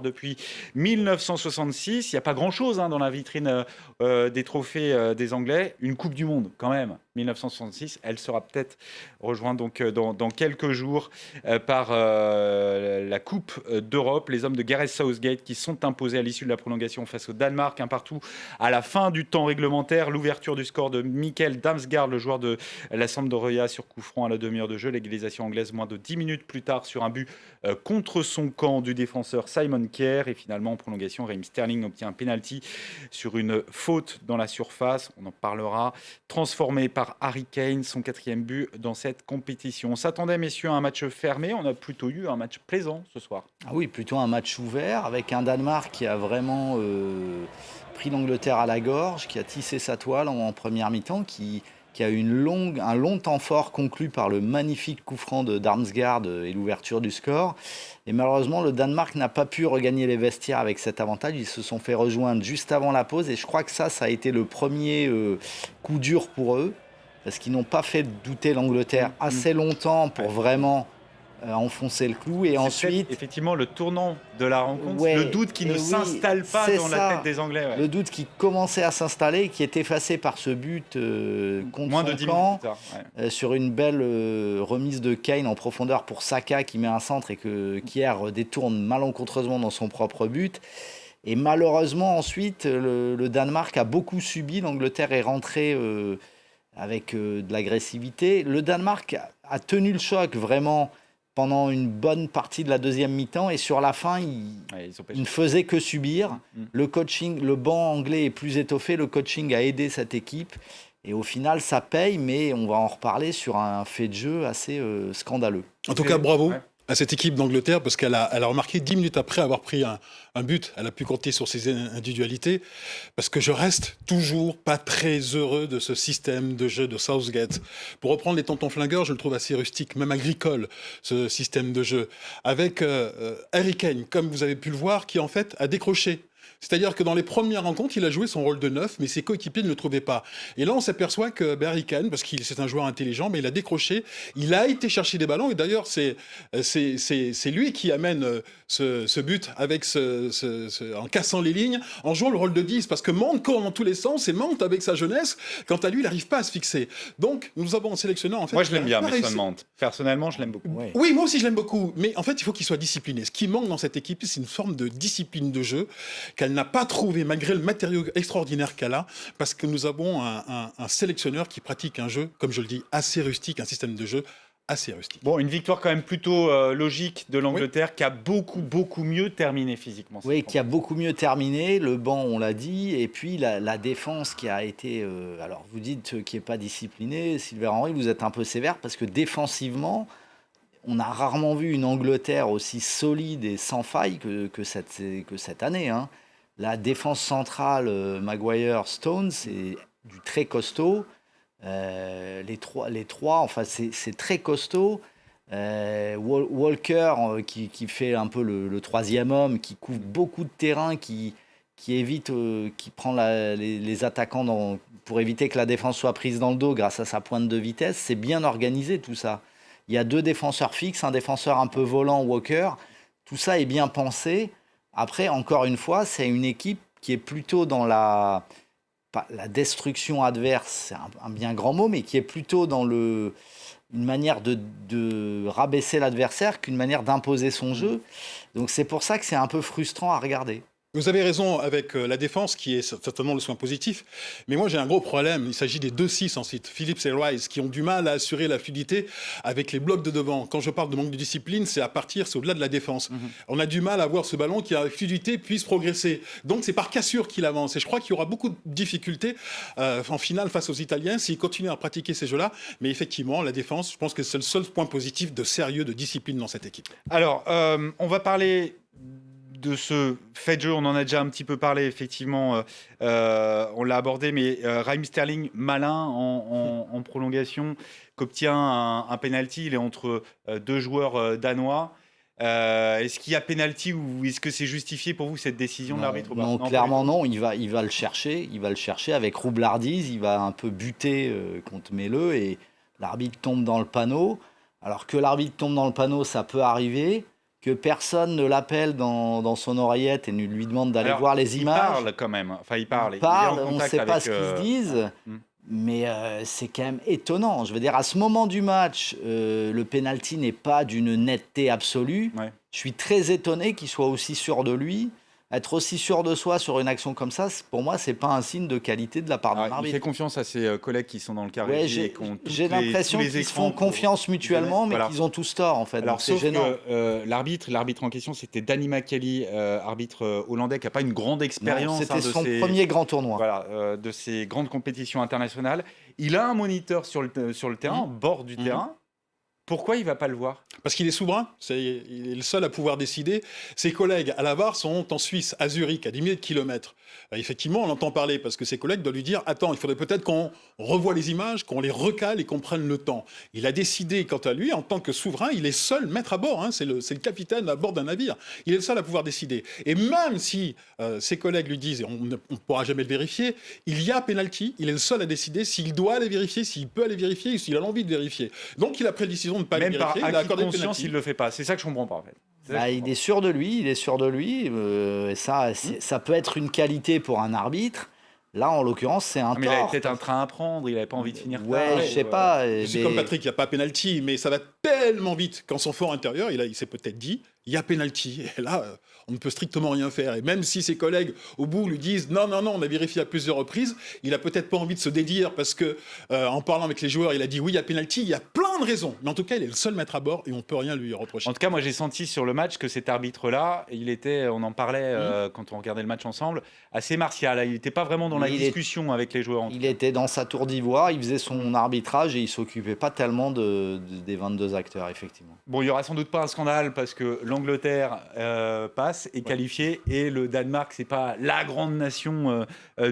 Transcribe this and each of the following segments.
depuis 1966. Il n'y a pas grand-chose dans la vitrine des trophées des Anglais. Une Coupe du Monde, quand même, 1966. Elle sera peut-être rejointe donc, dans quelques jours par la Coupe d'Europe. Les hommes de Gareth Southgate qui sont imposés à l'issue de la prolongation face au Danemark, un partout à la fin du temps réglementaire. L'ouverture du score de Mikkel Damsgaard, le joueur de la Sampdoria, sur coup franc à la demi-heure de jeu. L'égalisation anglaise moins de 10 minutes plus tard sur un but contre son camp du défenseur Simon Kjær. Et finalement, en prolongation, Raheem Sterling obtient un penalty sur une faute dans la surface. On en parlera. Transformé par Harry Kane, son 4e but dans cette compétition. On s'attendait, messieurs, à un match fermé. On a plutôt eu un match plaisant ce soir. Ah oui, plutôt un match ouvert avec un Danemark qui a vraiment pris l'Angleterre à la gorge, qui a tissé sa toile en première mi-temps, qui a eu un long temps fort conclu par le magnifique coup franc de Damsgaard et l'ouverture du score. Et malheureusement, le Danemark n'a pas pu regagner les vestiaires avec cet avantage. Ils se sont fait rejoindre juste avant la pause. Et je crois que ça a été le premier coup dur pour eux, parce qu'ils n'ont pas fait douter l'Angleterre assez longtemps pour vraiment enfoncer le clou. Et ensuite, effectivement, le tournant de la rencontre, ouais, le doute qui ne s'installe pas dans la tête des Anglais. Ouais. Le doute qui commençait à s'installer, qui est effacé par ce but contre moins son de 10 camp, minutes plus tard, sur une belle remise de Kane en profondeur pour Saka qui met un centre et que Kjær détourne malencontreusement dans son propre but. Et malheureusement, ensuite, le Danemark a beaucoup subi. L'Angleterre est rentrée avec de l'agressivité. Le Danemark a tenu le choc vraiment pendant une bonne partie de la deuxième mi-temps, et sur la fin, il ne faisait que subir. Le coaching, le banc anglais est plus étoffé, le coaching a aidé cette équipe, et au final, ça paye, mais on va en reparler sur un fait de jeu assez scandaleux. En tout cas, bravo à cette équipe d'Angleterre, parce qu'elle a remarqué 10 minutes après avoir pris un but. Elle a pu compter sur ses individualités, parce que je reste toujours pas très heureux de ce système de jeu de Southgate. Pour reprendre les tontons flingueurs, je le trouve assez rustique, même agricole, ce système de jeu. Avec Harry Kane, comme vous avez pu le voir, qui en fait a décroché. C'est-à-dire que dans les premières rencontres, il a joué son rôle de neuf, mais ses coéquipiers ne le trouvaient pas. Et là, on s'aperçoit que Harry Kane, parce qu'il c'est un joueur intelligent, mais il a décroché, il a été chercher des ballons, et d'ailleurs, c'est lui qui amène ce but avec en cassant les lignes, en jouant le rôle de 10, parce que Mount court dans tous les sens, et Mount, avec sa jeunesse, quant à lui, il n'arrive pas à se fixer. Donc, nous avons un sélectionneur, en fait... Moi, je l'aime bien, Mason Mount. Personnellement, je l'aime beaucoup. Oui, moi aussi, je l'aime beaucoup. Mais en fait, il faut qu'il soit discipliné. Ce qui manque dans cette équipe, c'est une forme de discipline de jeu qu'elle n'a pas trouvé, malgré le matériau extraordinaire qu'elle a, parce que nous avons un sélectionneur qui pratique un jeu, comme je le dis, assez rustique, un système de jeu assez rustique. Bon, une victoire quand même plutôt logique de l'Angleterre, qui a beaucoup mieux terminé physiquement. Oui, qui a beaucoup mieux terminé. Le banc, on l'a dit, et puis la défense qui a été... alors, vous dites qui n'est pas discipliné. Sylvain Henry, vous êtes un peu sévère, parce que défensivement, on a rarement vu une Angleterre aussi solide et sans faille que cette année. La défense centrale, Maguire, Stones, c'est du très costaud. Les trois, enfin, c'est très costaud. Walker, qui fait un peu le troisième homme, qui couvre beaucoup de terrain, qui évite, qui prend les attaquants pour éviter que la défense soit prise dans le dos grâce à sa pointe de vitesse. C'est bien organisé tout ça. Il y a 2 défenseurs fixes, un défenseur un peu volant, Walker. Tout ça est bien pensé. Après, encore une fois, c'est une équipe qui est plutôt dans la destruction adverse, c'est un bien grand mot, mais qui est plutôt dans une manière de rabaisser l'adversaire qu'une manière d'imposer son jeu. Donc c'est pour ça que c'est un peu frustrant à regarder. Vous avez raison avec la défense, qui est certainement le soin positif. Mais moi, j'ai un gros problème. Il s'agit des 2-6 ensuite, Phillips et Rice, qui ont du mal à assurer la fluidité avec les blocs de devant. Quand je parle de manque de discipline, c'est au-delà de la défense. On a du mal à voir ce ballon qui, a fluidité, puisse progresser. Donc, c'est par cassure qu'il avance. Et je crois qu'il y aura beaucoup de difficultés en finale face aux Italiens s'ils continuent à pratiquer ces jeux-là. Mais effectivement, la défense, je pense que c'est le seul point positif de sérieux, de discipline dans cette équipe. Alors, on va parler de ce fait de jeu, on en a déjà un petit peu parlé, effectivement, on l'a abordé, mais Raheem Sterling, malin en prolongation, qu'obtient un penalty. Il est entre 2 joueurs danois. Est-ce qu'il y a penalty, ou est-ce que c'est justifié pour vous, cette décision de l'arbitre? Non, clairement non, il va le chercher, avec roublardise, il va un peu buter contre Melleux, et l'arbitre tombe dans le panneau. Alors que l'arbitre tombe dans le panneau, ça peut arriver. que personne ne l'appelle dans son oreillette et ne lui demande d'aller Alors, voir les il images. parle quand même. Enfin, il parle. Il Il est parle, en on ne contact sait pas avec, ce qu'ils se disent. Hmm. Mais c'est quand même étonnant. Je veux dire, à ce moment du match, le penalty n'est pas d'une netteté absolue. Ouais. Je suis très étonné qu'il soit aussi sûr de lui. Être aussi sûr de soi sur une action comme ça, pour moi, c'est pas un signe de qualité de la part d'un Alors, il arbitre. fait confiance à ses collègues qui sont dans le carré Ouais, régie et qui ont j'ai tous les l'impression qu'ils se écrans font pour confiance mutuellement, mais Voilà. qu'ils ont tous tort, en fait. Alors, Donc, c'est sauf gênant. que l'arbitre en question, c'était Danny McKelly, arbitre hollandais, qui n'a pas une grande Non, expérience c'était de son ces, premier grand tournoi. voilà, de ces grandes compétitions internationales. Il a un moniteur sur le terrain, au bord du terrain. Pourquoi il ne va pas le voir? Parce qu'il est souverain, il est le seul à pouvoir décider. Ses collègues à la VAR sont en Suisse, à Zurich, à 10 000 km. Effectivement, on l'entend parler parce que ses collègues doivent lui dire « Attends, il faudrait peut-être qu'on revoie les images, qu'on les recale et qu'on prenne le temps. » Il a décidé, quant à lui, en tant que souverain, il est seul maître à bord. C'est le capitaine à bord d'un navire. Il est le seul à pouvoir décider. Et même si ses collègues lui disent, et on ne pourra jamais le vérifier, il y a penalty, il est le seul à décider s'il doit aller vérifier, s'il peut aller vérifier, ou s'il a l'envie de vérifier. Donc il a pris la décision de ne pas aller Même par vérifier, il a acquis de accordé le conscience, penalty. il ne le fait pas. C'est ça que je ne comprends pas, en fait. Il est sûr de lui, et ça, ça peut être une qualité pour un arbitre. Là, en l'occurrence, c'est un Mais il avait tort. peut-être un train à prendre, il n'avait pas envie de finir Ouais, tard. je sais pas. C'est mais- comme Patrick, il n'y a pas pénalty, mais ça va tellement vite qu'en son fort intérieur, il s'est peut-être dit, il y a pénalty. Et là, on ne peut strictement rien faire. Et même si ses collègues, au bout, lui disent, non, on a vérifié à plusieurs reprises, il a peut-être pas envie de se dédire parce que, en parlant avec les joueurs, il a dit, oui, il y a pénalty, il y a plein de raisons. Mais en tout cas, il est le seul maître à bord et on ne peut rien lui reprocher. En tout cas, moi, j'ai senti sur le match que cet arbitre-là, on en parlait quand on regardait le match ensemble, assez martial. Il n'était pas vraiment dans la Il est- discussion avec les joueurs. Il était dans sa tour d'ivoire, il faisait son arbitrage et il s'occupait pas tellement des 22 acteurs, effectivement. Bon, il n'y aura sans doute pas un scandale parce que l'Angleterre passe, est qualifiée, et le Danemark, c'est pas la grande nation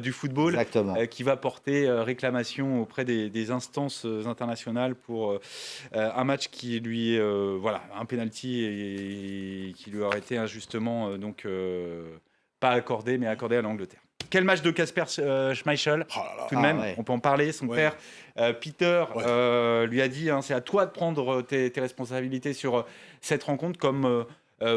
du football Exactement. qui va porter réclamation auprès des instances internationales pour un match qui lui, un penalty et qui lui aurait été injustement pas accordé, mais accordé à l'Angleterre. Quel match de Kasper Schmeichel, Oh là là. tout de même, ouais. on peut en parler. Son Ouais. père, Peter, Ouais. lui a dit c'est à toi de prendre tes responsabilités sur cette rencontre, comme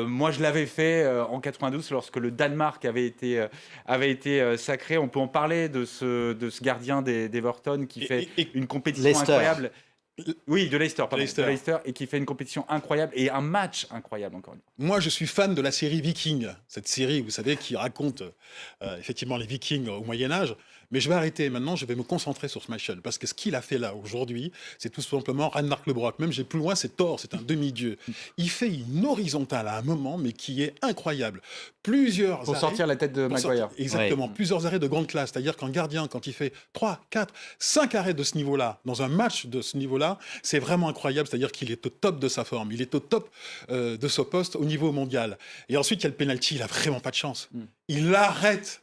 moi je l'avais fait en 92 lorsque le Danemark avait été sacré. On peut en parler de ce gardien d'Everton qui fait une compétition Leicester. incroyable. Oui, de Leicester, pardon, Leicester. de Leicester, et qui fait une compétition incroyable et un match incroyable encore une fois. Moi, je suis fan de la série Viking, cette série, vous savez, qui raconte effectivement les Vikings au Moyen-Âge. Mais je vais arrêter maintenant, je vais me concentrer sur Schmeichel. Parce que ce qu'il a fait là, aujourd'hui, c'est tout simplement Ragnar Lodbrok. Même j'ai plus loin, c'est Thor, c'est un demi-dieu. Il fait une horizontale à un moment, mais qui est incroyable. Plusieurs Pour arrêts- sortir la tête de pour Maguire. sortir- Exactement, Ouais. plusieurs arrêts de grande classe. C'est-à-dire qu'un gardien, quand il fait 3, 4, 5 arrêts de ce niveau-là, dans un match de ce niveau-là, c'est vraiment incroyable. C'est-à-dire qu'il est au top de sa forme, il est au top de son poste au niveau mondial. Et ensuite, il y a le penalty, il a vraiment pas de chance. Il arrête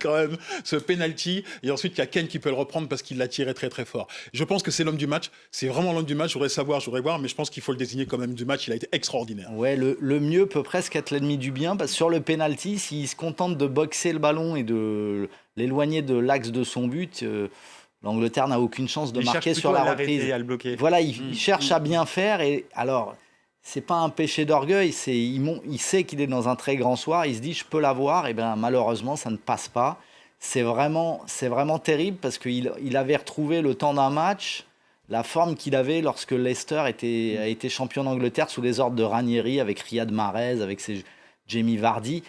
quand même ce penalty. Et ensuite, il y a Kane qui peut le reprendre parce qu'il l'a tiré très très fort. Je pense que c'est l'homme du match. C'est vraiment l'homme du match. Je voudrais voir, mais je pense qu'il faut le désigner comme homme du match. Il a été extraordinaire. Ouais, le mieux peut presque être l'ennemi du bien, parce que sur le penalty, s'il se contente de boxer le ballon et de l'éloigner de l'axe de son but, l'Angleterre n'a aucune chance de Il cherche marquer plutôt sur la à l'arrêter, reprise. à le bloquer. Voilà, il cherche à bien faire. Et alors, c'est pas un péché d'orgueil, il sait qu'il est dans un très grand soir, il se dit je peux l'avoir, et bien malheureusement ça ne passe pas. C'est vraiment terrible parce qu'il avait retrouvé le temps d'un match, la forme qu'il avait lorsque Leicester a été champion d'Angleterre sous les ordres de Ranieri, avec Riyad Mahrez, avec Jamie Vardy.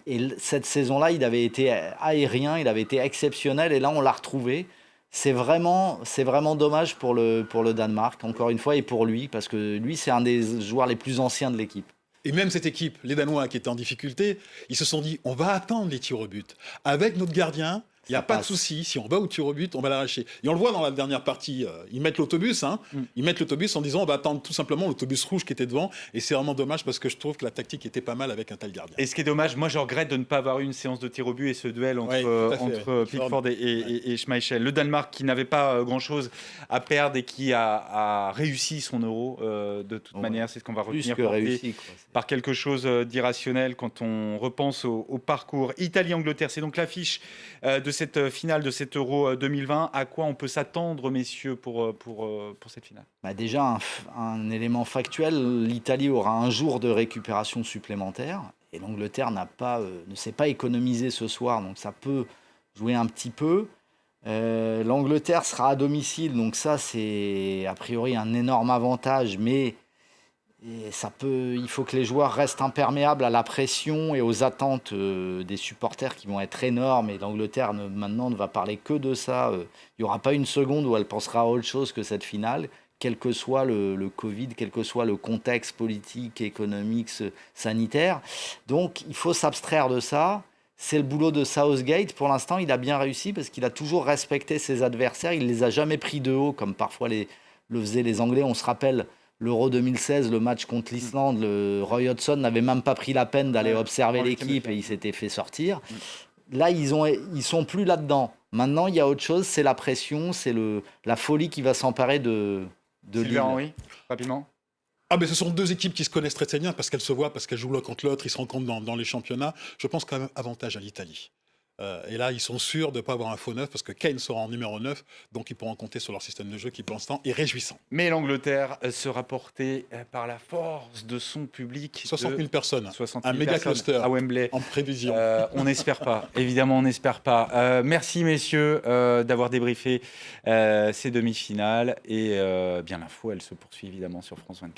Et cette saison-là, il avait été aérien, il avait été exceptionnel, et là on l'a retrouvé. C'est vraiment dommage pour le Danemark, encore une fois, et pour lui, parce que lui, c'est un des joueurs les plus anciens de l'équipe. Et même cette équipe, les Danois qui étaient en difficulté, ils se sont dit on va attendre les tirs au but. Avec notre gardien, il n'y a Ça pas de passe. souci. Si on va au tir au but, on va l'arracher. Et on le voit dans la dernière partie. Ils mettent l'autobus. Ils mettent l'autobus en disant on va attendre tout simplement l'autobus rouge qui était devant. Et c'est vraiment dommage parce que je trouve que la tactique était pas mal avec un tel gardien. Et ce qui est dommage, moi je regrette de ne pas avoir eu une séance de tir au but et ce duel entre, Ouais, tout à fait, entre ouais. Pickford et Schmeichel. Le Danemark qui n'avait pas grand-chose à perdre et qui a réussi son euro de toute Ouais. manière. C'est ce qu'on va Plus retenir que porté réussi, quoi. par quelque chose d'irrationnel quand on repense au parcours Italie-Angleterre. C'est donc l'affiche de cette finale, de cet Euro 2020. À quoi on peut s'attendre, messieurs, pour cette finale? Déjà, un élément factuel, l'Italie aura un jour de récupération supplémentaire et l'Angleterre ne s'est pas économisé ce soir, donc ça peut jouer un petit peu. L'Angleterre sera à domicile, donc ça c'est a priori un énorme avantage, mais il faut que les joueurs restent imperméables à la pression et aux attentes des supporters qui vont être énormes. Et l'Angleterre maintenant ne va parler que de ça. Il n'y aura pas une seconde où elle pensera à autre chose que cette finale, quel que soit le Covid, quel que soit le contexte politique, économique, sanitaire. Donc il faut s'abstraire de ça. C'est le boulot de Southgate. Pour l'instant, il a bien réussi parce qu'il a toujours respecté ses adversaires. Il ne les a jamais pris de haut, comme parfois le faisaient les Anglais. On se rappelle l'Euro 2016, le match contre l'Islande. Roy Hodgson n'avait même pas pris la peine d'aller observer l'équipe et il s'était fait sortir. Là, ils sont plus là-dedans. Maintenant, il y a autre chose, c'est la pression, c'est la folie qui va s'emparer de Lille. Sylvain Henry, rapidement. Mais ce sont deux équipes qui se connaissent très très bien parce qu'elles se voient, parce qu'elles jouent l'un contre l'autre, ils se rencontrent dans les championnats. Je pense quand même avantage à l'Italie. Et là, ils sont sûrs de ne pas avoir un faux neuf parce que Kane sera en numéro 9, donc ils pourront compter sur leur système de jeu qui, pour l'instant, est réjouissant. Mais l'Angleterre sera portée par la force de son public. 60 000 personnes, 60 un 000 méga personnes cluster à Wembley. en prévision. On n'espère pas, évidemment, on n'espère pas. Merci, messieurs, d'avoir débriefé ces demi-finales. Et bien l'info, elle se poursuit évidemment sur France 24.